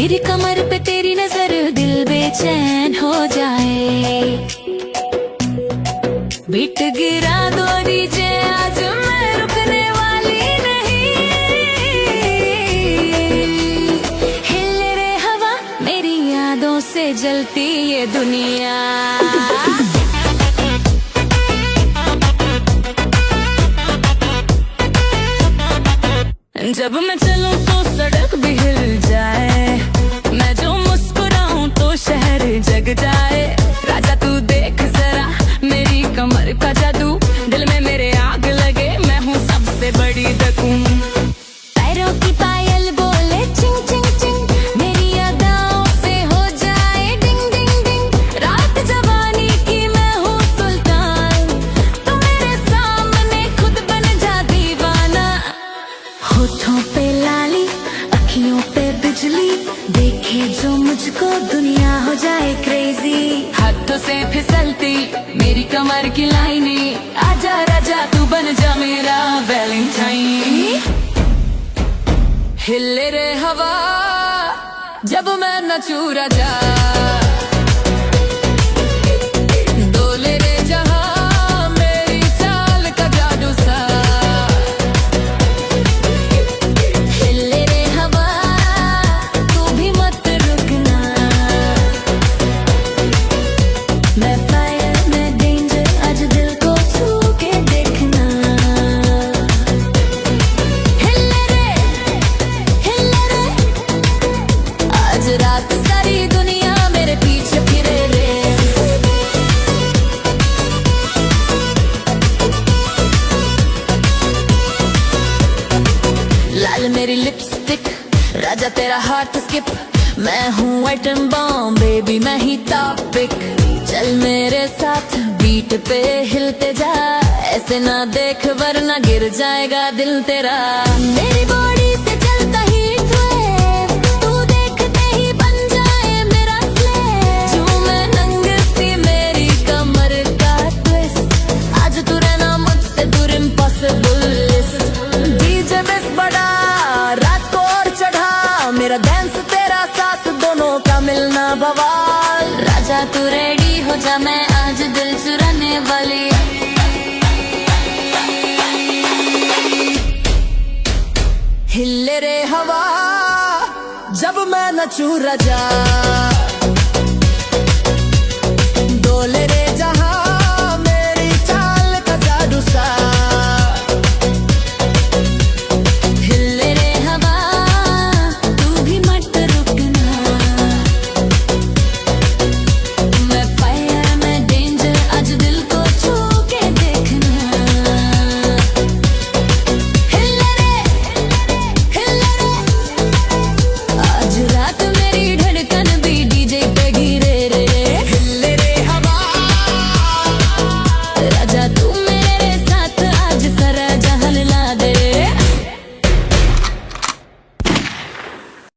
मेरी कमर पे तेरी नजर दिल बेचैन हो जाए। बीट गिरा दो डीजे आज मैं रुकने वाली नहीं। हिल रे हवा मेरी यादों से जलती ये दुनिया। जब मैं चलूं तो सड़क भी हिल जाए, मैं जो मुस्कुराऊं तो शहर जग जाए। राजा तू देख जरा मेरी कमर का जादू, दिल में मेरे आग लगे मैं हूँ सबसे बड़ी दकूं। पैरों की पायल बोले चिंग चिंग चिंग, मेरी अदाओं से हो जाए डिंग डिंग डिंग। रात जवानी की मैं हूँ सुल्तान, तू मेरे सामने खुद बन जा दीवाना। होठों पे लाली अखियों पे बिजली, देखे जो मुझको दुनिया हो जाए क्रेजी। हाथों से फिसलती मेरी कमर की लाइनें, आजा राजा तू बन जा मेरा वैलेंटाइन। हिले रे हवा जब मैं नचूं राजा, डोले रे जहां मेरी चाल का जादू सा। हिले रे हवा तू भी मत रुकना, मैं फायर मैं डेंजर आज दिल को छू के देखना। हिले रे आज रात सारी दुनिया मेरे पीछे फिरे रे। लाल मेरी लिपस्टिक राजा तेरा हार्ट स्किप, मैं हूँ आइटम बॉम्ब बेबी मैं ही टॉपिक। चल मेरे साथ बीट पे हिलते जा, ऐसे ना देख वरना गिर जाएगा दिल तेरा। मेरी बॉडी से चलता ही वेव, तू देखते ही बन जाए मेरा स्लेव। झूमे नंग सी मेरी कमर का ट्विस्ट, आज तू रहना मुझसे दूर इम्पॉसिबल लिस्ट। डीजे बेस बढ़ा रात को और चढ़ा, मेरा डांस तेरा साथ दोनों का मिलना बवाल। राजा तू रेडी हो जा मैं आज दिल चुराने वाली। हिले रे हवा जब मैं नचूं राजा, डोले